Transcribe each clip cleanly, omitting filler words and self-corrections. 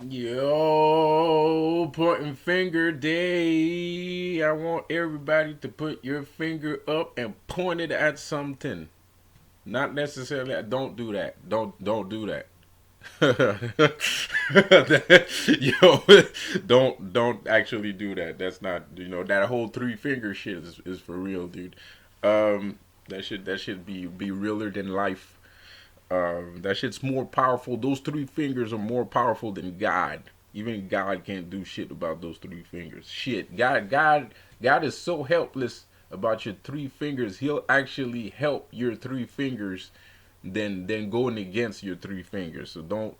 Yo, pointing finger day. I want everybody to put your finger up and point it at something. Not necessarily. Don't do that. Don't do that. Yo, don't actually do that. That's not that whole three finger shit is for real, dude. That should be realer than life. That shit's more powerful. Those three fingers are more powerful than God. Even God can't do shit about those three fingers. Shit, God is so helpless about your three fingers. He'll actually help your three fingers than going against your three fingers. So don't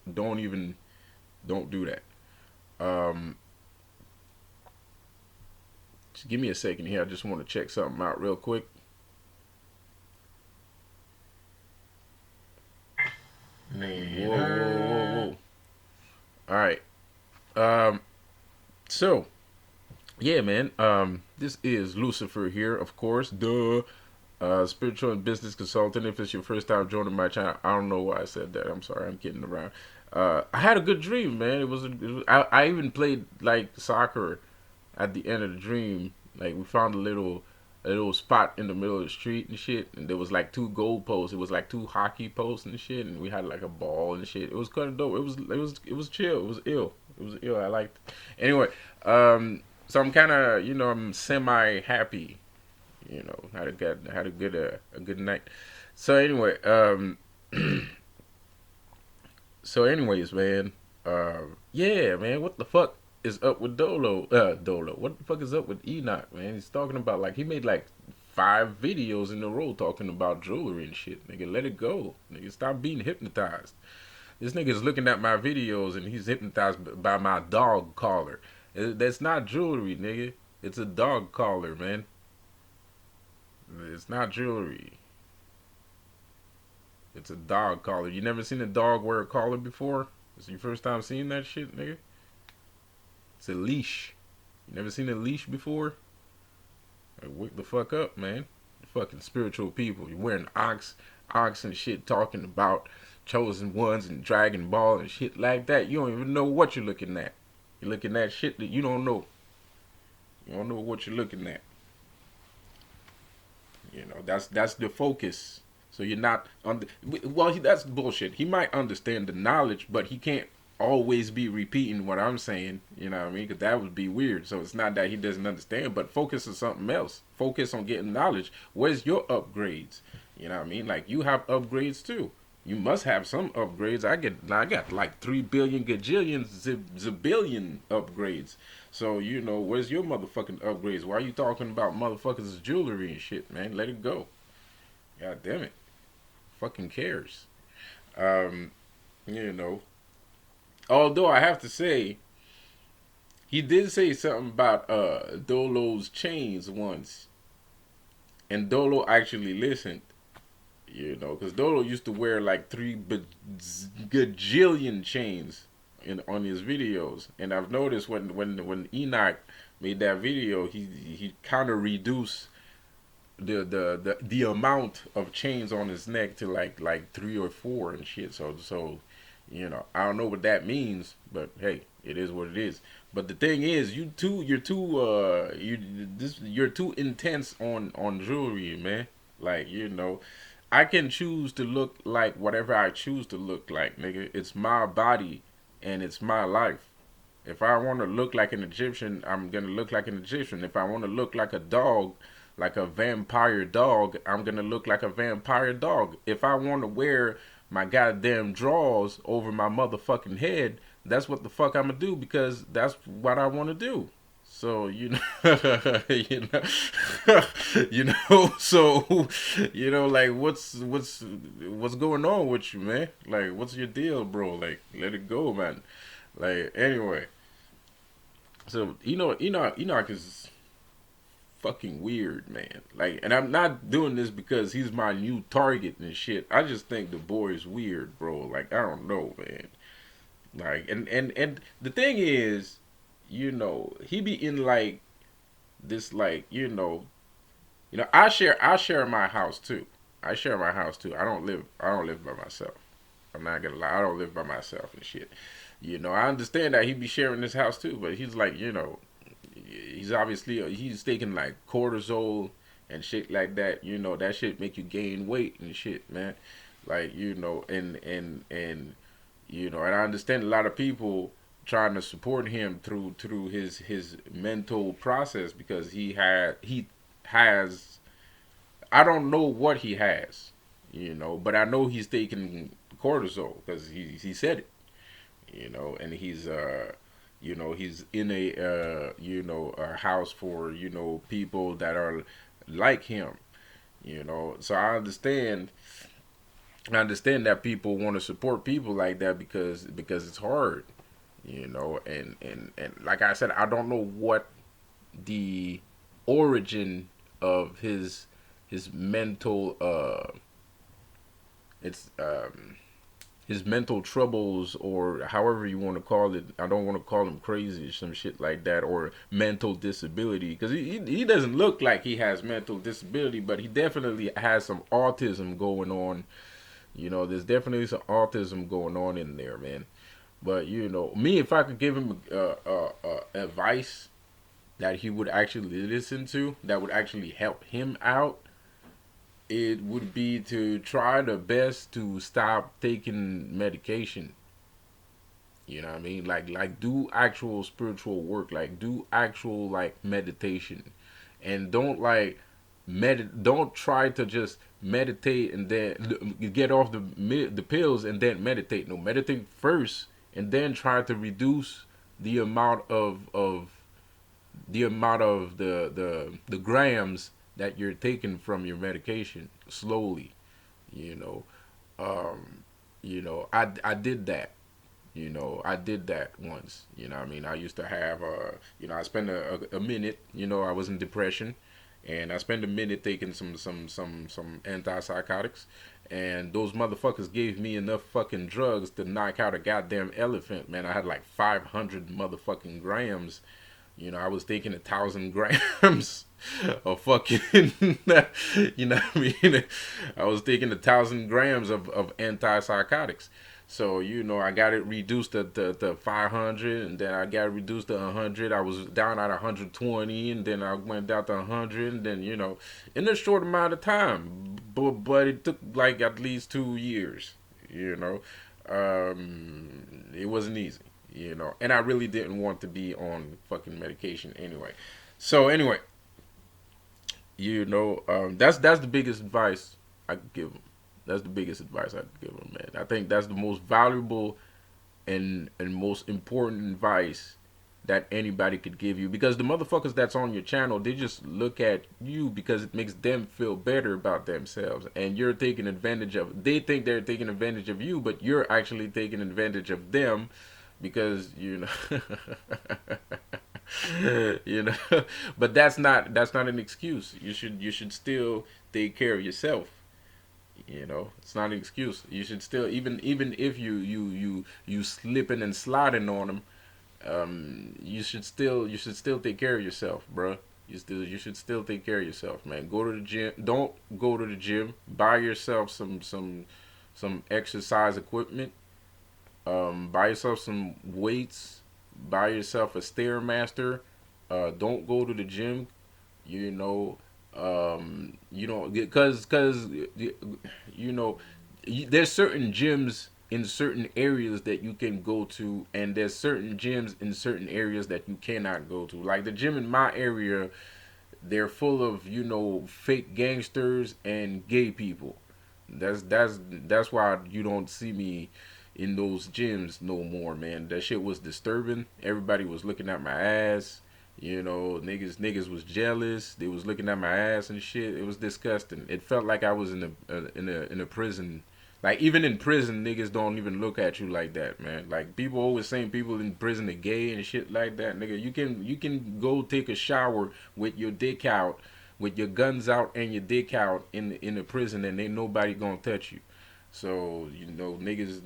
do that. Um, just give me a second here. I just want to check something out real quick. Whoa, whoa, whoa, whoa. All right. Um, so yeah, man. This is Lucifer here, of course. Duh. Spiritual and business consultant. If it's your first time joining my channel, I don't know why I said that. I'm sorry. I'm kidding around. I had a good dream, man. I even played like soccer at the end of the dream. Like we found a little spot in the middle of the street and shit, and there was like two goal posts. It was like two hockey posts and shit, and we had like a ball and shit. It was kind of dope. It was chill. It was ill. It was ill. I liked it. Anyway, so I'm kind of I'm semi happy. Had a good night. So anyway, so anyways, man, yeah, man, what the fuck is up with Dolo? What the fuck is up with Enoch, man? He's talking about like he made like 5 videos in a row talking about jewelry and shit. Nigga, let it go. Nigga, stop being hypnotized. This nigga's looking at my videos and he's hypnotized by my dog collar. That's not jewelry, nigga. It's a dog collar, man. It's not jewelry. It's a dog collar. You never seen a dog wear a collar before? It's your first time seeing that shit, nigga? It's a leash. You never seen a leash before? Like, wake the fuck up, man. You're fucking spiritual people. You're wearing ox and shit, talking about chosen ones and Dragon Ball and shit like that. You don't even know what you're looking at. You're looking at shit that you don't know. You don't know what you're looking at. That's the focus. So you're not on. Well, that's bullshit. He might understand the knowledge, but he can't always be repeating what I'm saying. You know what I mean? Because that would be weird. So it's not that he doesn't understand, but focus on something else. Focus on getting knowledge. Where's your upgrades? You know what I mean? Like you have upgrades too. You must have some upgrades. I got like 3 billion gajillion zabillion upgrades. So where's your motherfucking upgrades? Why are you talking about motherfuckers' jewelry and shit, man? Let it go. God damn it. Fucking cares. Um, you know. Although I have to say, he did say something about Dolo's chains once, and Dolo actually listened. Because Dolo used to wear like gajillion chains on his videos, and I've noticed when Enoch made that video, he kind of reduced the amount of chains on his neck to like 3 or 4 and shit. So I don't know what that means, but hey, it is what it is. But the thing is, you're too intense on jewelry, man. Like I can choose to look like whatever I choose to look like, nigga. It's my body and it's my life. If I want to look like an Egyptian, I'm gonna look like an Egyptian. If I want to look like a dog, like a vampire dog, I'm gonna look like a vampire dog. If I want to wear my goddamn drawers over my motherfucking head, that's what the fuck I'm gonna do because that's what I want to do. So you know, So like what's going on with you, man? Like, what's your deal, bro? Like, let it go, man. Like, anyway, so Enoch is fucking weird, man. Like, and I'm not doing this because he's my new target and shit. I just think the boy is weird, bro. Like, I don't know, man. Like, and the thing is, he be in like this, like, I share my house too. I share my house too. I don't live by myself. I'm not gonna lie. I don't live by myself and shit. I understand that he be sharing his house too, but he's like, he's obviously he's taking like cortisol and shit like that. That shit make you gain weight and shit, man. Like, and I understand a lot of people trying to support him through his mental process because he has I don't know what he has, but I know he's taking cortisol because he said it, and he's in a house for people that are like him, so I understand that people want to support people like that because it's hard, and like I said, I don't know what the origin of his mental it's his mental troubles, or however you want to call it. I don't want to call him crazy or some shit like that, or mental disability, because he doesn't look like he has mental disability, but he definitely has some autism going on. There's definitely some autism going on in there, man. But me, if I could give him advice that he would actually listen to, that would actually help him out, it would be to try the best to stop taking medication. You know what I mean? Like do actual spiritual work, like do actual like meditation. And don't try to just meditate and then get off the pills and then meditate. No, meditate first and then try to reduce the amount of the grams that you're taking from your medication slowly. You know, um, I did that. I did that once. What I mean, I used to have I spent a minute. I was in depression, and I spent a minute taking some antipsychotics, and those motherfuckers gave me enough fucking drugs to knock out a goddamn elephant. Man, I had like 500 motherfucking grams. I was taking 1,000 grams of fucking, what I mean? I was taking 1,000 grams of antipsychotics. So, I got it reduced to 500, and then I got it reduced to 100. I was down at 120, and then I went down to 100, and then, in a short amount of time. But it took like at least 2 years, it wasn't easy, and I really didn't want to be on fucking medication anyway. So anyway, that's the biggest advice I could give them. That's the biggest advice I could give them, man. I think that's the most valuable and most important advice that anybody could give you, because the motherfuckers that's on your channel, they just look at you because it makes them feel better about themselves, and you're taking advantage of, they think they're taking advantage of you, but you're actually taking advantage of them, because you know but that's not an excuse. You should still take care of yourself. It's not an excuse. You should still, even if you slipping and sliding on them, you should still take care of yourself, bro. You should still take care of yourself, man. Go to the gym. Don't go to the gym. Buy yourself some exercise equipment. Buy yourself some weights. Buy yourself a stairmaster. Don't go to the gym. You know, because there's certain gyms in certain areas that you can go to, and there's certain gyms in certain areas that you cannot go to. Like the gym in my area, they're full of fake gangsters and gay people. That's why you don't see me in those gyms no more, man. That shit was disturbing. Everybody was looking at my ass. Niggas was jealous. They was looking at my ass and shit. It was disgusting. It felt like I was in a prison. Like, even in prison, niggas don't even look at you like that, man. Like, people always saying people in prison are gay and shit like that, nigga. You can go take a shower with your dick out, with your guns out and your dick out in a prison, and ain't nobody gonna touch you. So niggas,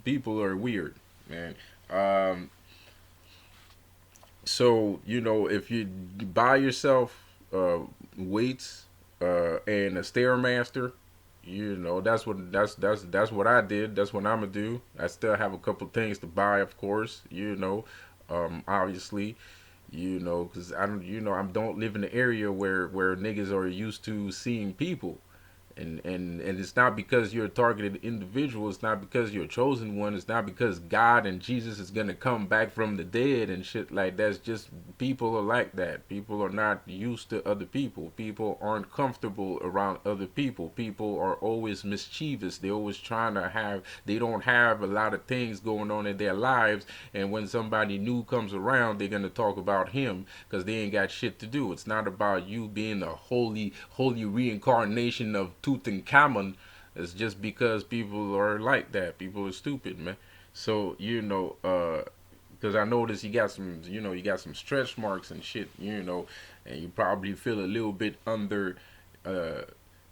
people are weird, man. So if you buy yourself weights and a stairmaster, You know, that's what I did. That's what I'm gonna do. I still have a couple things to buy, of course. You know, obviously, you know, because I don't, you know, I don't live in the area where niggas are used to seeing people. And it's not because you're a targeted individual. It's not because you're a chosen one. It's not because God and Jesus is gonna come back from the dead and shit like that. It's just people are like that. People are not used to other people. People aren't comfortable around other people. People are always mischievous. They're always trying to have. They don't have a lot of things going on in their lives. And when somebody new comes around, they're gonna talk about him because they ain't got shit to do. It's not about you being a holy reincarnation of Tutankhamun. It's just because people are like that. People are stupid, man. So you know, because I noticed you got some, you know, you got some stretch marks and shit, you know, and you probably feel a little bit under. Uh,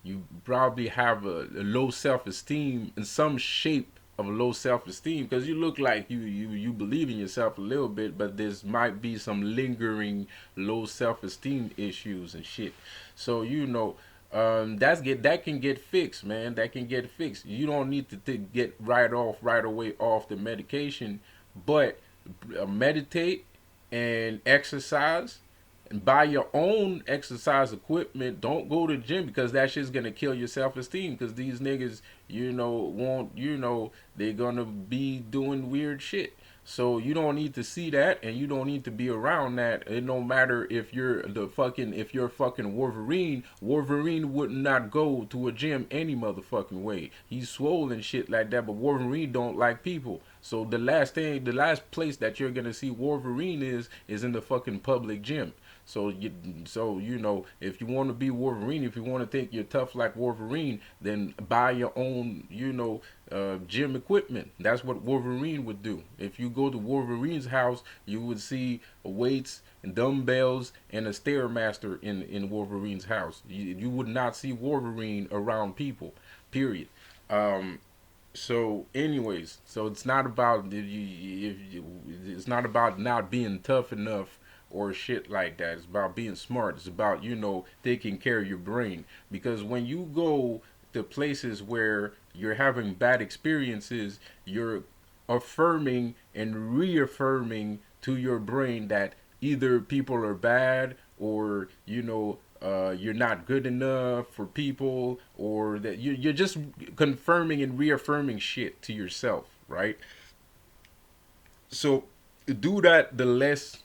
you probably have a low self esteem in some shape of a low self esteem because you look like you believe in yourself a little bit, but there's might be some lingering low self esteem issues and shit. So you know, that can get fixed, man. That can get fixed. You don't need to get right away off the medication, but meditate and exercise and buy your own exercise equipment. Don't go to the gym because that shit's gonna kill your self esteem. Because these niggas, you know, won't, you know, they're gonna be doing weird shit. So you don't need to see that, and you don't need to be around that. It don't matter if you're if you're fucking Wolverine. Wolverine would not go to a gym any motherfucking way. He's swollen shit like that, but Wolverine don't like people. So the last place that you're gonna see Wolverine is in the fucking public gym. So you know, if you want to be Wolverine, if you want to think you're tough like Wolverine, then buy your own, you know, gym equipment. That's what Wolverine would do. If you go to Wolverine's house, you would see weights and dumbbells and a stairmaster in Wolverine's house. You would not see Wolverine around people. Period. So anyways, so it's not about it's not about not being tough enough or shit like that. It's about being smart. It's about, you know, taking care of your brain. Because when you go to places where you're having bad experiences, you're affirming and reaffirming to your brain that either people are bad, or you know, you're not good enough for people, or that you're just confirming and reaffirming shit to yourself, right? So do that the less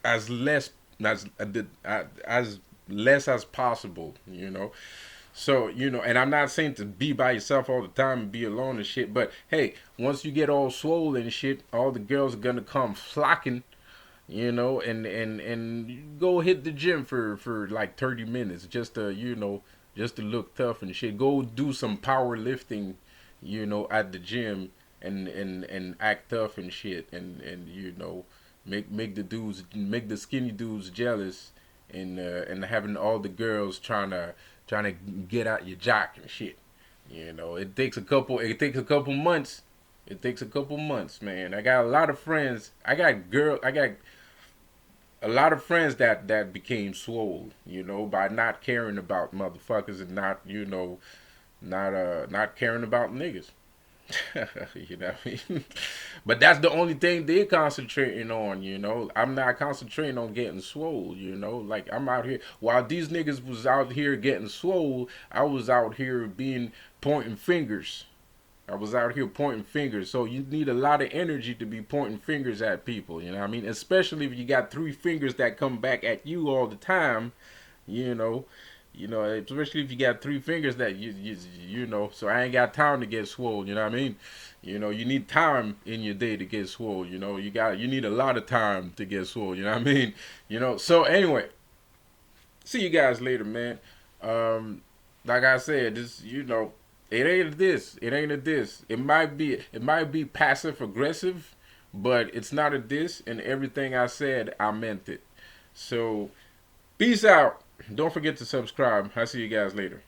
as as less as possible, you know. So, you know, and I'm not saying to be by yourself all the time and be alone and shit, but hey, once you get all swollen and shit, all the girls are gonna come flocking, you know, and go hit the gym for like 30 minutes just to, you know, just to look tough and shit. Go do some powerlifting, you know, at the gym, and act tough and shit, and you know, make the skinny dudes jealous, and having all the girls trying to get out your jock and shit. You know, it takes a couple months. It takes a couple months, man. I got a lot of friends. I got a lot of friends that became swole, you know, by not caring about motherfuckers, and not, you know, not caring about niggas. You know what I mean? But that's the only thing they're concentrating on, you know. I'm not concentrating on getting swole, you know. Like, I'm out here, while these niggas was out here getting swole, I was out here being pointing fingers. I was out here pointing fingers. So you need a lot of energy to be pointing fingers at people, you know what I mean? Especially if you got three fingers that come back at you all the time, you know. You know, especially if you got three fingers that you know. So I ain't got time to get swole. You know what I mean? You know, you need time in your day to get swole. You know, you need a lot of time to get swole. You know what I mean? You know. So anyway, see you guys later, man. Like I said, this, you know, it ain't this. It ain't a this. It might be passive aggressive, but it's not a diss. And everything I said, I meant it. So peace out. Don't forget to subscribe. I'll see you guys later.